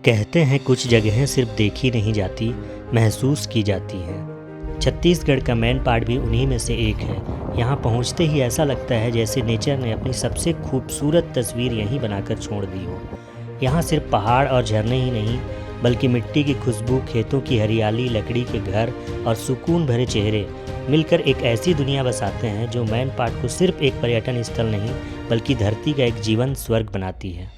कहते हैं कुछ जगहें सिर्फ देखी नहीं जाती, महसूस की जाती हैं। छत्तीसगढ़ का मैन पाट भी उन्हीं में से एक है। यहाँ पहुँचते ही ऐसा लगता है जैसे नेचर ने अपनी सबसे खूबसूरत तस्वीर यहीं बनाकर छोड़ दी हो। यहाँ सिर्फ पहाड़ और झरने ही नहीं, बल्कि मिट्टी की खुशबू, खेतों की हरियाली, लकड़ी के घर और सुकून भरे चेहरे मिलकर एक ऐसी दुनिया बसाते हैं जो मैन पाट को सिर्फ एक पर्यटन स्थल नहीं, बल्कि धरती का एक जीवंत स्वर्ग बनाती है।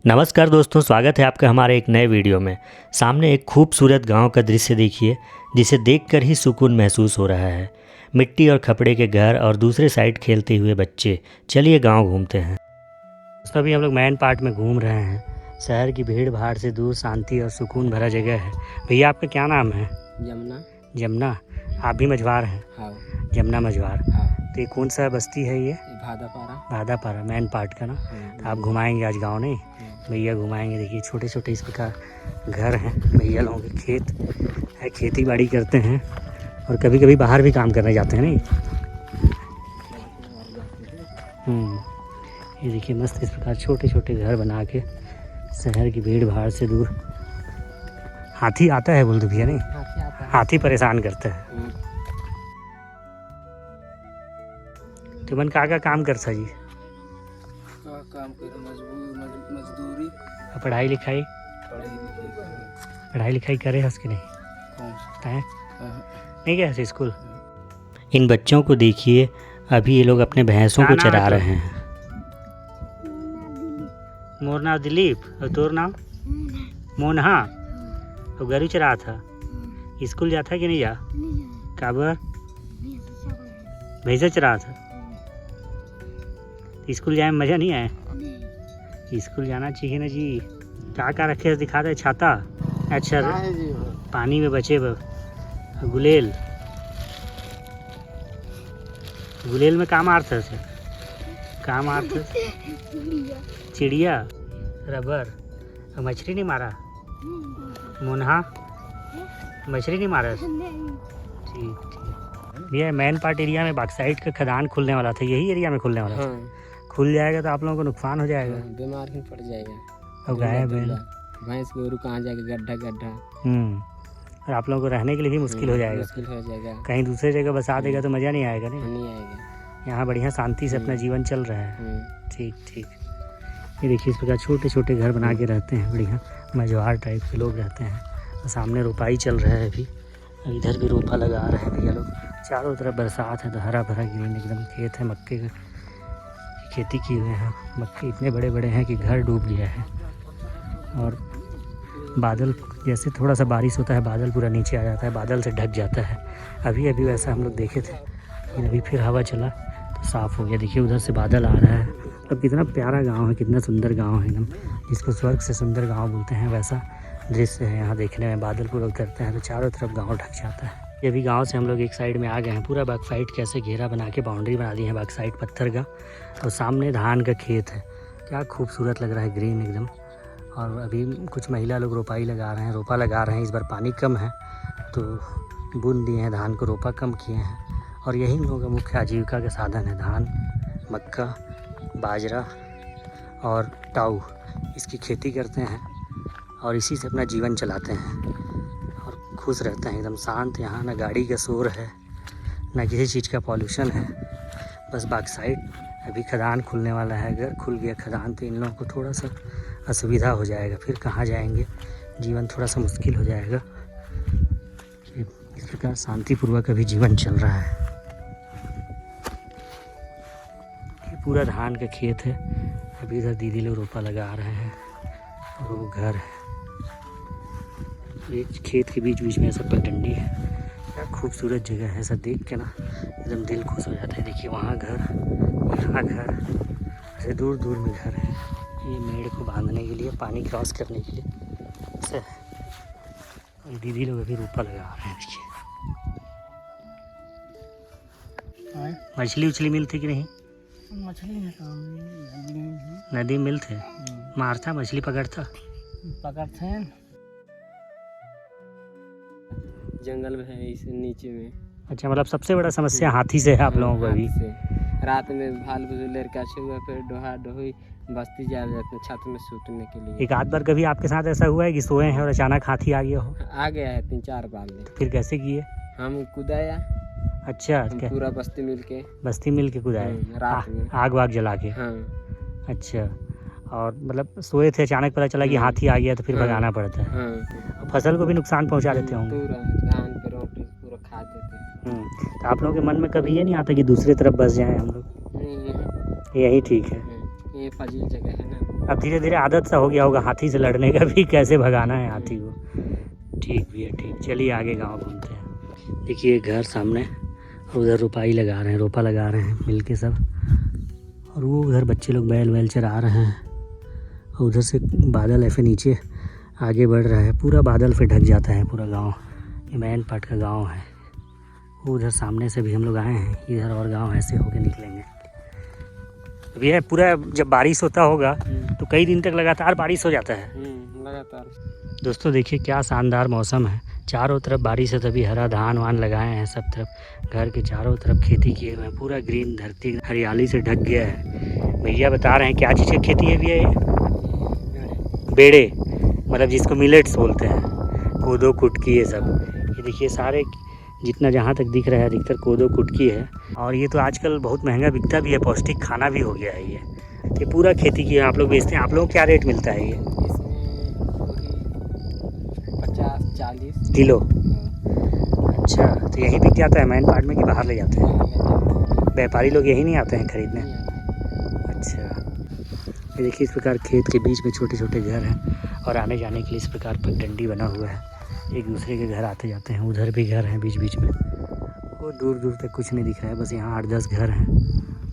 नमस्कार दोस्तों, स्वागत है आपका हमारे एक नए वीडियो में। सामने एक खूबसूरत गांव का दृश्य देखिए, जिसे देखकर ही सुकून महसूस हो रहा है। मिट्टी और खपड़े के घर और दूसरे साइड खेलते हुए बच्चे। चलिए गांव घूमते हैं। दोस्तों अभी हम लोग मैन पाट में घूम रहे हैं। शहर की भीड़ भाड़ से दूर शांति और सुकून भरा जगह है। भैया आपका क्या नाम है? जमुना। जमुना, आप भी मझवार हैं? हाँ। जमुना मझवार। हाँ। तो ये कौन सा बस्ती है ये? भादापारा। भादापारा मैन पाट का ना। तो आप घुमाएंगे आज गाँव नहीं? भैया घुमाएंगे। देखिए छोटे छोटे इस प्रकार घर हैं। भैया लोगों के खेत है, खेती बाड़ी करते हैं और कभी कभी बाहर भी काम करने जाते हैं नहीं। ये देखिए मस्त इस प्रकार छोटे छोटे घर बना के शहर की भीड़ भाड़ से दूर। हाथी आता है बोल दो भैया नहीं? हाथी परेशान करता है। तुमन का काम कर सा जी? काम कर मजदूरी। पढ़ाई लिखाई करे हंस के नहीं? नहीं गए हंस स्कूल? इन बच्चों को देखिए, अभी ये लोग अपने भैंसों को चरा रहे हैं। मोर नाम दिलीप और तोर नाम मोनहा। तो गरू चरा था। स्कूल जाता कि नहीं जा? काबर भैंसा चरा था? स्कूल जाए में मज़ा नहीं आया? स्कूल जाना चाहिए ना जी। क्या रखे दिखा दे? छाता, अच्छा पानी में बचे गुलेल में काम आर्थ है। काम आर्थ चिड़िया, रबर। मछली नहीं मारा? मुन्हा मछली नहीं मारा? ठीक। भैया मैन पाट एरिया में बॉक्साइट का खदान खुलने वाला था, यही एरिया में खुलने वाला था। खुल जाएगा तो आप लोगों को नुकसान हो जाएगा। बीमार ही पड़ जाएगा। और गाय भैंस गोरू कहाँ जाएगा? गड्ढा। और आप लोगों को रहने के लिए भी मुश्किल हो जाएगा। कहीं दूसरे जगह बसा देगा तो मज़ा नहीं आएगा। नहीं आएगा। यहाँ बढ़िया शांति से अपना जीवन चल रहा है। ठीक। ये देखिए इस प्रकार छोटे छोटे घर बना के रहते हैं। बढ़िया मझवार टाइप के लोग रहते हैं। और सामने रोपाई चल रहा है अभी। इधर भी रोपा लगा रहे हैं भैया लोग। चारों तरफ बरसात है तो हरा भरा ग्रीन एकदम खेत है। मक्के की खेती किए हुए हैं। मक्के इतने बड़े बड़े हैं कि घर डूब गया है। और बादल जैसे थोड़ा सा बारिश होता है, बादल पूरा नीचे आ जाता है, बादल से ढक जाता है। अभी वैसा हम लोग देखे थे, लेकिन अभी फिर हवा चला तो साफ़ हो गया। देखिए उधर से बादल आ रहा है। अब कितना प्यारा गांव है, कितना सुंदर गांव है एकदम। जिसको स्वर्ग से सुंदर गांव बोलते हैं, वैसा दृश्य है यहाँ देखने में। बादल पूरा करते हैं तो चारों तरफ गाँव ढक जाता है। ये भी गाँव से हम लोग एक साइड में आ गए हैं। पूरा बॉक्साइट कैसे घेरा बना के बाउंड्री बना दी है बॉक्साइट पत्थर का। और सामने धान का खेत है। क्या खूबसूरत लग रहा है, ग्रीन एकदम। और अभी कुछ महिला लोग रोपा लगा रहे हैं। इस बार पानी कम है तो बुन दिए हैं धान को, रोपा कम किए हैं। और यही लोगों का मुख्य आजीविका का साधन है। धान, मक्का, बाजरा और टाऊ, इसकी खेती करते हैं और इसी से अपना जीवन चलाते हैं और खुश रहते हैं एकदम शांत। यहाँ ना गाड़ी का शोर है, ना किसी चीज़ का पॉल्यूशन है। बस बॉक्साइट अभी खदान खुलने वाला है। अगर खुल गया खदान तो इन लोगों को थोड़ा सा असुविधा हो जाएगा। फिर कहाँ जाएंगे, जीवन थोड़ा सा मुश्किल हो जाएगा। इस प्रकार शांतिपूर्वक अभी जीवन चल रहा है। ये पूरा धान का खेत है। अभी इधर दीदी लोग रोपा लगा रहे हैं और वो घर है। ये खेत के बीच में सब पगडंडी है। क्या खूबसूरत जगह है, ऐसा देख के ना एकदम दिल खुश हो जाता है। देखिए वहाँ घर, यहाँ घर, ऐसे दूर दूर में घर है। ये मेड़ को बांधने के लिए, पानी क्रॉस करने के लिए ऐसे है। और दीदी लोग अभी रोपा लगा रहे हैं। देखिए मछली उछली मिलती कि नहीं? मछली नदी में मिलते? मारता मछली पकड़ते हैं। जंगल में है इस नीचे में। अच्छा, मतलब सबसे बड़ा समस्या हाथी से है आप लोगों को अभी? रात में भाल लड़का छुआ, फिर डोहा डोही बस्ती जा जाते हैं छत में सूतने के लिए। एक आध बार कभी आपके साथ ऐसा हुआ है कि सोए हैं और अचानक हाथी आ गया हो? आ गया है 3-4 बार में। फिर कैसे किए? हम कूदाया, अच्छा, हम क्या पूरा बस्ती मिल के बस्ती मिल के कूदाए? रात में। आग वाग जला के? हाँ अच्छा, और मतलब सोए थे, अचानक पता चला कि हाथी आ गया तो फिर हाँ। भगाना पड़ता है। हाँ फसल को भी नुकसान पहुंचा देते होंगे। पूरा धान पे रोटी पूरा खा देते हैं। तो आप लोगों के मन में कभी ये नहीं आता कि दूसरी तरफ बस जाएं हम लोग? नहीं यही ठीक है। ये फजील जगह है ना। अब धीरे धीरे आदत सा हो गया होगा हाथी से लड़ने का भी, कैसे भगाना है हाथी को। ठीक भी है, ठीक। चलिए आगे गांव घूमते हैं। देखिए घर सामने, उधर रोपाई लगा रहे हैं, रोपा लगा रहे हैं मिल के सब। और वो उधर बच्चे लोग बैल वैल चरा रहे हैं। और उधर से बादल ऐसे नीचे आगे बढ़ रहा है, पूरा बादल फिर ढक जाता है पूरा गांव। ये मैन पाट का गांव है। वो उधर सामने से भी हम लोग आए हैं, इधर और गांव ऐसे होके निकलेंगे। अब ये पूरा जब बारिश होता होगा तो कई दिन तक लगातार बारिश हो जाता है। लगातार। दोस्तों देखिए क्या शानदार मौसम है, चारों तरफ बारिश है, तभी हरा धान वान लगाए हैं सब तरफ। घर के चारों तरफ खेती किए हुए हैं, पूरा ग्रीन, धरती हरियाली से ढक गया है। भैया बता रहे हैं क्या चीज़ की खेती है भैया? ये बेड़े, मतलब जिसको मिलेट्स बोलते हैं, कोदो कुटकी ये सब। ये देखिए सारे जितना जहाँ तक दिख रहा है अधिकतर कोदो कुटकी है। और ये तो आजकल बहुत महंगा बिकता भी है, पौष्टिक खाना भी हो गया है ये पूरा खेती की आप लोग बेचते हैं। आप लोगों को क्या रेट मिलता है ये? इसमें 50-40 किलो। अच्छा, तो यहीं बिक जाता है मैन पार्ट में कि बाहर ले जाते हैं? व्यापारी लोग यहीं नहीं आते हैं खरीदने? अच्छा, ये देखिए इस प्रकार खेत के बीच में छोटे छोटे घर हैं और आने जाने के लिए इस प्रकार पगडंडी बना हुआ है। एक दूसरे के घर आते जाते हैं। उधर भी घर हैं बीच बीच में, वो दूर दूर तक कुछ नहीं दिख रहा है, बस यहाँ 8-10 घर हैं।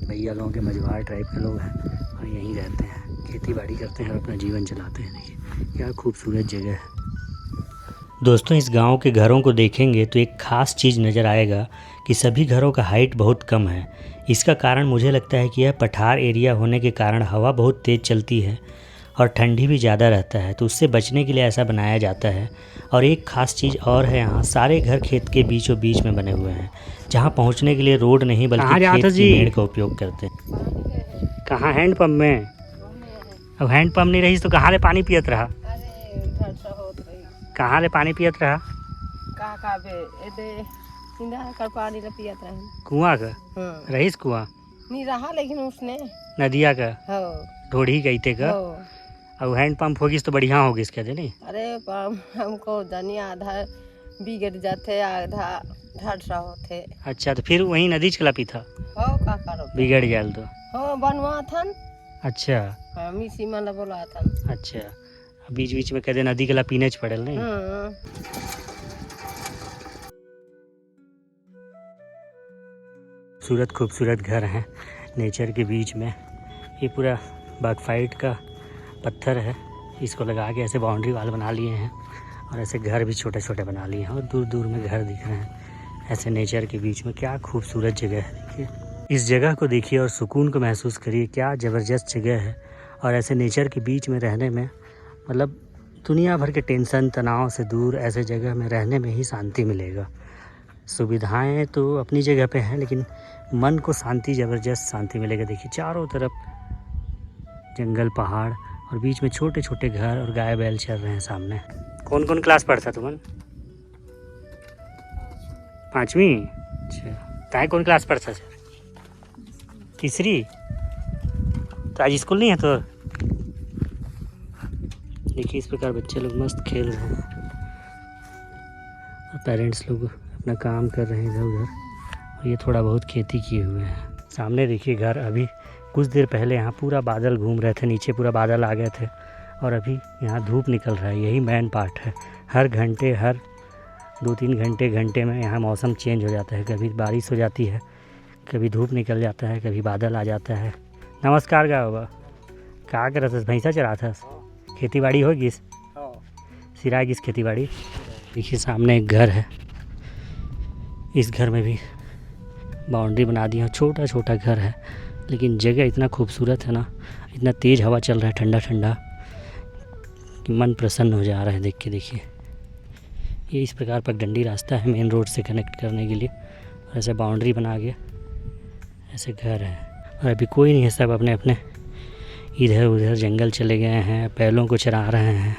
भैया लोगों के मझवार टाइप के लोग हैं और यहीं रहते हैं, खेती बाड़ी करते हैं और अपना जीवन चलाते हैं। देखिए क्या खूबसूरत जगह है। दोस्तों इस गांव के घरों को देखेंगे तो एक ख़ास चीज़ नज़र आएगा कि सभी घरों का हाइट बहुत कम है। इसका कारण मुझे लगता है कि यह पठार एरिया होने के कारण हवा बहुत तेज़ चलती है और ठंडी भी ज़्यादा रहता है, तो उससे बचने के लिए ऐसा बनाया जाता है। और एक ख़ास चीज़ और है, यहाँ सारे घर खेत के बीचों बीच में बने हुए हैं, जहाँ पहुँचने के लिए रोड नहीं बल्कि खेत की मेड़ का उपयोग करते हैं। कहाँ? हैंडपम्प में? अब हैंडपम्प नहीं रही तो कहाँ ले पानी पियत रहा? कहाँ ले पानी पियत रहा? कुआं का? रहीस कुआं नहीं रहा, लेकिन उसने नदिया का ढोढ़ी गई थे का? हो। अब हैंडपम्प होगी तो बढ़िया होगी इसके नहीं? अरे हमको धनिया आधा बिगड़ जाते, आधा ढाढ़सा होते। अच्छा, तो फिर वहीं नदी चला पी था? हो का करो, बिगड़ गया तो? हो बनवा था। अच्छा, मिसी माला बोला था। अच्छा, बीच बीच में कहते नदी के ला पीने च पड़ेल नहीं? खूबसूरत घर हैं नेचर के बीच में। ये पूरा बॉक्साइट का पत्थर है, इसको लगा के ऐसे बाउंड्री वाल बना लिए हैं और ऐसे घर भी छोटे छोटे बना लिए हैं और दूर दूर में घर दिख रहे हैं ऐसे नेचर के बीच में। क्या खूबसूरत जगह है। देखिए इस जगह को देखिए और सुकून को महसूस करिए, क्या ज़बरदस्त जगह है। और ऐसे नेचर के बीच में रहने में, मतलब दुनिया भर के टेंशन तनाव से दूर ऐसे जगह में रहने में ही शांति मिलेगा। सुविधाएं तो अपनी जगह पे हैं, लेकिन मन को शांति, ज़बरदस्त शांति मिलेगा। देखिए चारों तरफ जंगल, पहाड़ और बीच में छोटे छोटे घर और गाय बैल चल रहे हैं सामने। कौन कौन क्लास पढ़ता तुमन? 5वीं? अच्छा, ताए कौन क्लास पढ़ता सर? तीसरी? तो आज स्कूल नहीं है तो? देखिए इस प्रकार बच्चे लोग मस्त खेल रहे हैं और पेरेंट्स लोग अपना काम कर रहे हैं इधर उधर। और ये थोड़ा बहुत खेती किए हुए हैं। सामने देखिए घर, अभी कुछ देर पहले यहाँ पूरा बादल घूम रहे थे, नीचे पूरा बादल आ गए थे और अभी यहाँ धूप निकल रहा है। यही मेन पार्ट है। हर घंटे, हर 2-3 घंटे में यहाँ मौसम चेंज हो जाता है। कभी बारिश हो जाती है, कभी धूप निकल जाता है, कभी बादल आ जाता है। नमस्कार गा बाबा, क्या कर रहा था? भैंसा चरा था? खेती बाड़ी होगी? सिरागी खेती बाड़ी। देखिए सामने एक घर है, इस घर में भी बाउंड्री बना दी है। छोटा छोटा घर है लेकिन जगह इतना खूबसूरत है ना, इतना तेज़ हवा चल रहा है, ठंडा ठंडा, कि मन प्रसन्न हो जा रहा है देख के। देखिए ये इस प्रकार पगडंडी रास्ता है मेन रोड से कनेक्ट करने के लिए। और ऐसे बाउंड्री बना के ऐसे घर है और अभी कोई नहीं है, सब अपने अपने इधर उधर जंगल चले गए हैं, बैलों को चरा रहे हैं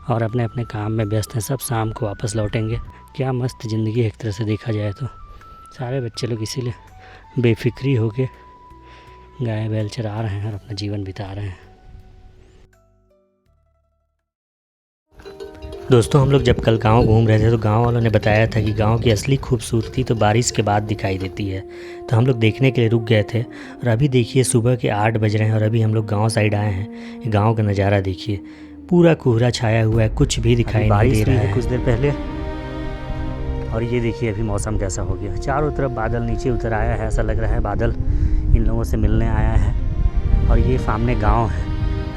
और अपने अपने काम में व्यस्त हैं। सब शाम को वापस लौटेंगे। क्या मस्त ज़िंदगी है एक तरह से देखा जाए तो। सारे बच्चे लोग इसीलिए बेफिक्री होके गाय बैल चरा रहे हैं और अपना जीवन बिता रहे हैं। दोस्तों, हम लोग जब कल गांव घूम रहे थे तो गांव वालों ने बताया था कि गांव की असली खूबसूरती तो बारिश के बाद दिखाई देती है। तो हम लोग देखने के लिए रुक गए थे और अभी देखिए सुबह के 8 बज रहे हैं और अभी हम लोग गांव साइड आए हैं। गांव का नज़ारा देखिए, पूरा कोहरा छाया हुआ है, कुछ भी दिखाई नहीं दे रहा है। कुछ देर पहले और ये देखिए अभी मौसम कैसा हो गया। चारों तरफ बादल नीचे उतर आया है, ऐसा लग रहा है बादल इन लोगों से मिलने आया है। और ये सामने गाँव है।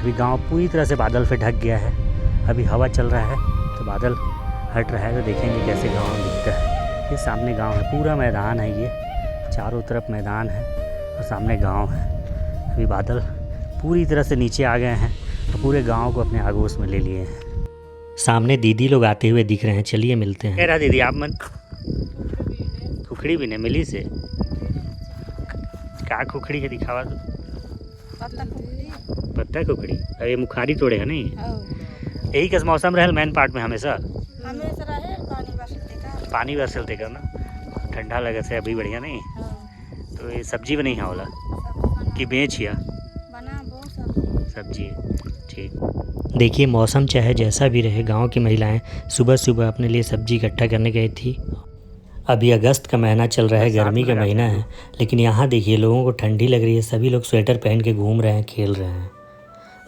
अभी गाँव पूरी तरह से बादल से ढक गया है। अभी हवा चल रहा है तो बादल हट रहा है, तो देखेंगे कैसे गांव दिखता है। ये सामने गांव है, पूरा मैदान है, ये चारों तरफ मैदान है और सामने गांव है। अभी बादल पूरी तरह से नीचे आ गए हैं और पूरे गांव को अपने आगोश में ले लिए हैं। सामने दीदी लोग आते हुए दिख रहे हैं, चलिए मिलते हैं। कह दीदी आप मन खुखड़ी भी नहीं मिली से क्या खुखड़ी है, दिखावा तो पत्ता खुखड़ी। अरे मुखारी तोड़े है नहीं, यही का मौसम रहल मैन पार्ट में हमेशा रहे पानी बरसलते का ना, ठंडा लगे से अभी बढ़िया नहीं। तो ये सब्जी बनी है वाला कि बेच या सब्जी, ठीक। देखिए मौसम चाहे जैसा भी रहे, गांव की महिलाएं सुबह सुबह अपने लिए सब्जी इकट्ठा करने गई थी। अभी अगस्त का महीना चल रहा है, गर्मी का महीना है, लेकिन यहाँ देखिए लोगों को ठंडी लग रही है। सभी लोग स्वेटर पहन के घूम रहे हैं, खेल रहे हैं।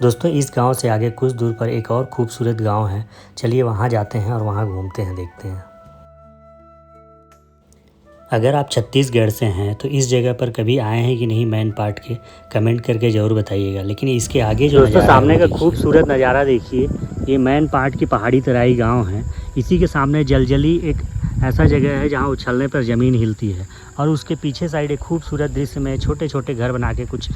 दोस्तों, इस गांव से आगे कुछ दूर पर एक और खूबसूरत गांव है, चलिए वहां जाते हैं और वहां घूमते हैं, देखते हैं। अगर आप छत्तीसगढ़ से हैं तो इस जगह पर कभी आए हैं कि नहीं, मैन पार्ट के कमेंट करके ज़रूर बताइएगा। लेकिन इसके आगे जो दोस्तों सामने का खूबसूरत नज़ारा देखिए, ये मैन पार्ट की पहाड़ी तराई गाँव है। इसी के सामने जलजली एक ऐसा जगह है जहाँ उछलने पर ज़मीन हिलती है और उसके पीछे साइड एक खूबसूरत दृश्य में छोटे छोटे घर बना के कुछ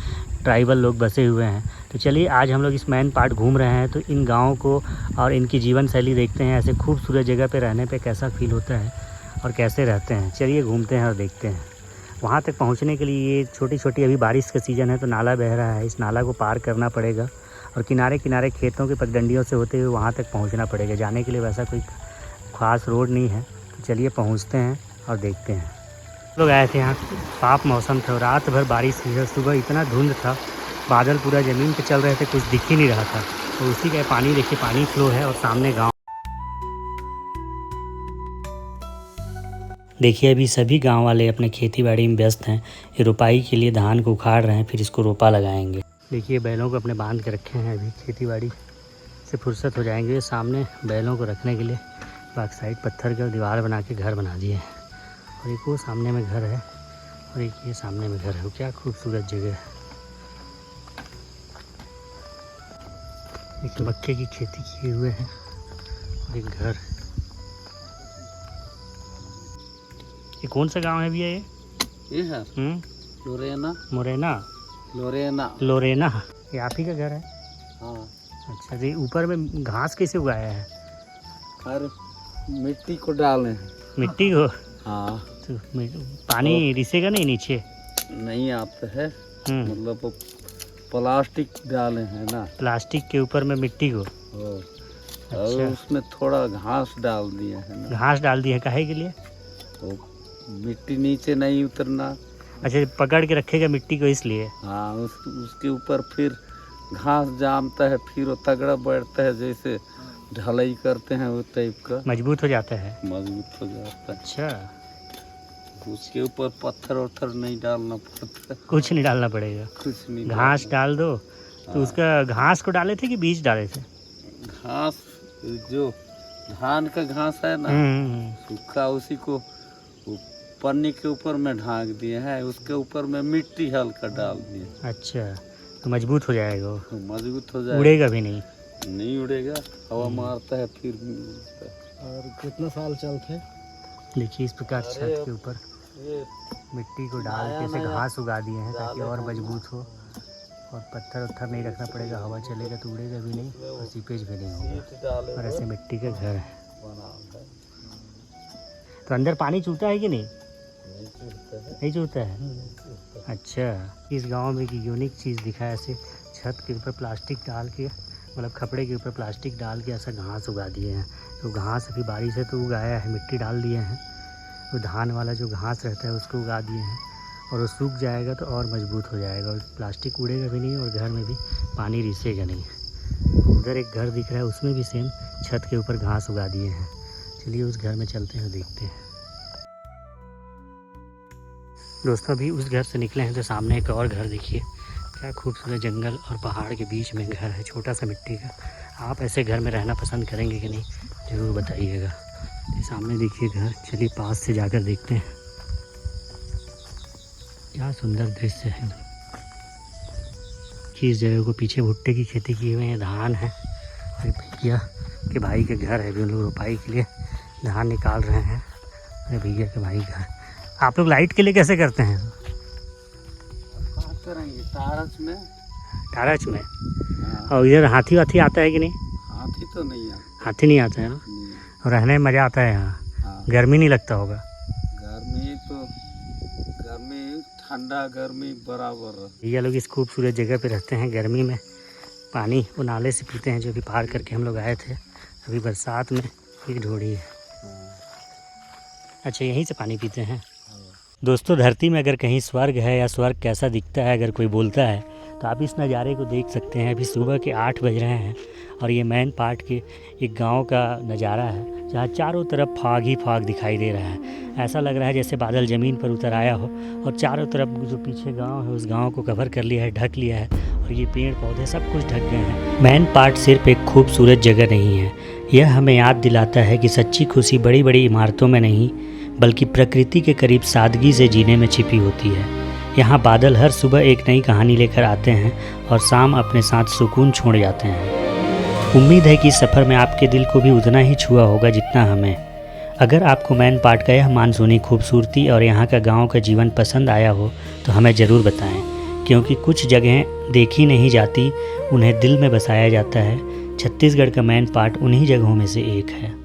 ट्राइबल लोग बसे हुए हैं। तो चलिए आज हम लोग इस मैन पार्ट घूम रहे हैं तो इन गाँव को और इनकी जीवन शैली देखते हैं। ऐसे खूबसूरत जगह पे रहने पे कैसा फील होता है और कैसे रहते हैं, चलिए घूमते हैं और देखते हैं। वहाँ तक पहुँचने के लिए ये छोटी छोटी, अभी बारिश का सीज़न है तो नाला बह रहा है, इस नाला को पार करना पड़ेगा और किनारे किनारे खेतों के पगडंडियों से होते हुए वहाँ तक पहुँचना पड़ेगा। जाने के लिए वैसा कोई ख़ास रोड नहीं है, तो चलिए पहुँचते हैं और देखते हैं। लोग आए थे यहाँ, साफ मौसम था, रात भर बारिश हुई है, सुबह इतना धुंध था, बादल पूरा ज़मीन पे चल रहे थे, कुछ दिख ही नहीं रहा था। तो उसी का पानी देखिए, पानी फ्लो है और सामने गाँव देखिए। अभी सभी गांव वाले अपने खेती बाड़ी में व्यस्त हैं। ये रोपाई के लिए धान को उखाड़ रहे हैं, फिर इसको रोपा लगाएंगे। देखिए बैलों को अपने बांध के रखे हैं, अभी खेती बाड़ी से फुर्सत हो जाएंगे। सामने बैलों को रखने के लिए बैक साइड पत्थर का दीवार बना के घर बना दिए हैं और एक वो सामने में घर है और एक ये सामने में घर है। क्या खूबसूरत जगह है। एक मक्के की खेती किए हुए हैं और एक घर। ये कौन सा गांव है भैया ये है लोरेना लोरेना, ये आप ही का घर है? हाँ। अच्छा जी, ऊपर में घास कैसे उगाया है? और मिट्टी को डाले हैं। मिट्टी को? हाँ। तो पानी रिसेगा नहीं नीचे? नहीं आता है, मतलब वो प्लास्टिक डाले हैं ना, प्लास्टिक के ऊपर में मिट्टी को। अच्छा। और उसमें थोड़ा घास डाल दिया है ना। घास डाल दिया है, काहे के लिए? तो मिट्टी नीचे नहीं उतरना। अच्छा, पकड़ के रखेगा मिट्टी को इसलिए? हाँ, उसके ऊपर फिर घास जामता है, फिर वो तगड़ा बैठता है, जैसे ढलाई करते हैं वो टाइप का, मजबूत हो जाता है। मजबूत हो जाता है। अच्छा, उसके ऊपर पत्थर वत्थर नहीं डालना पड़ता, कुछ नहीं डालना पड़ेगा, कुछ नहीं, घास डाल दो। तो उसका घास को डाले थे कि बीज डाले थे? घास जो धान का घास है ना सूखा, उसी को पन्नी के ऊपर में ढांक दिए हैं, उसके ऊपर में मिट्टी हल्का डाल दिए। अच्छा, तो मजबूत हो जाएगा वो? तो मजबूत हो जाएगा, उड़ेगा भी नहीं? नहीं उड़ेगा, हवा मारता है फिर। और कितना साल चलते? देखिए इस प्रकार छत के ऊपर मिट्टी को डाल के ऐसे घास उगा दिए हैं ताकि और मजबूत हो और पत्थर उत्थर नहीं रखना पड़ेगा, हवा चलेगा तो उड़ेगा भी नहीं और सीपेज भी नहीं होगा। और ऐसे मिट्टी का घर है। तो अंदर पानी चूता है कि नहीं? नहीं चूता है। अच्छा, इस गांव में एक यूनिक चीज़ दिखा है, ऐसे छत के ऊपर प्लास्टिक डाल के, मतलब खपड़े के ऊपर प्लास्टिक डाल के ऐसा घास उगा दिए हैं। तो घास अभी बारिश है तो उगाया है, मिट्टी डाल दिए हैं। वो धान वाला जो घास रहता है उसको उगा दिए हैं, और वो सूख जाएगा तो और मजबूत हो जाएगा, और प्लास्टिक उड़ेगा भी नहीं और घर में भी पानी रिसेगा नहीं। उधर एक घर दिख रहा है, उसमें भी सेम छत के ऊपर घास उगा दिए हैं। चलिए उस घर में चलते हैं, देखते हैं। दोस्तों अभी उस घर से निकले हैं तो सामने एक और घर देखिए, क्या खूबसूरत जंगल और पहाड़ के बीच में घर है, छोटा सा मिट्टी का। आप ऐसे घर में रहना पसंद करेंगे कि नहीं, ज़रूर बताइएगा। ये सामने देखिए घर, चलिए पास से जाकर देखते हैं। क्या सुंदर दृश्य है। कि इस जगह को पीछे भुट्टे की खेती की हुई है, धान है। अरे भैया के भाई के घर है, अभी उन लोग रोपाई के लिए धान निकाल रहे हैं। अरे भैया के भाई घर। आप लोग लाइट के लिए कैसे करते हैं? क्या करेंगे, टारच में। और इधर हाथी वाथी आता है कि नहीं? हाथी तो नहीं आता। हाथी नहीं आता है ना। और रहने में मज़ा आता है यहाँ। हाँ। गर्मी नहीं लगता होगा? गर्मी ठंडा गर्मी बराबर। भैया लोग इस खूबसूरत जगह पे रहते हैं। गर्मी में पानी वो नाले से पीते हैं, जो कि पार करके हम लोग आए थे। अभी बरसात में एक ढोड़ी है। अच्छा, यहीं से पानी पीते हैं। दोस्तों धरती में अगर कहीं स्वर्ग है या स्वर्ग कैसा दिखता है अगर कोई बोलता है तो आप इस नज़ारे को देख सकते हैं। अभी सुबह के 8 बज रहे हैं और ये मेन पार्ट के एक गांव का नज़ारा है, जहाँ चारों तरफ फाग ही फाग दिखाई दे रहा है। ऐसा लग रहा है जैसे बादल ज़मीन पर उतर आया हो और चारों तरफ जो पीछे गांव है उस गांव को कवर कर लिया है, ढक लिया है, और ये पेड़ पौधे सब कुछ ढक गए हैं। मेन पार्ट सिर्फ एक खूबसूरत जगह नहीं है, यह हमें याद दिलाता है कि सच्ची खुशी बड़ी बड़ी इमारतों में नहीं बल्कि प्रकृति के करीब सादगी से जीने में छिपी होती है। यहाँ बादल हर सुबह एक नई कहानी लेकर आते हैं और शाम अपने साथ सुकून छोड़ जाते हैं। उम्मीद है कि सफ़र में आपके दिल को भी उतना ही छुआ होगा जितना हमें। अगर आपको मैन पार्ट का यह मानसूनी खूबसूरती और यहाँ का गांव का जीवन पसंद आया हो तो हमें ज़रूर बताएं, क्योंकि कुछ जगहें देखी नहीं जाती, उन्हें दिल में बसाया जाता है। छत्तीसगढ़ का मैन पार्ट उन्हीं जगहों में से एक है।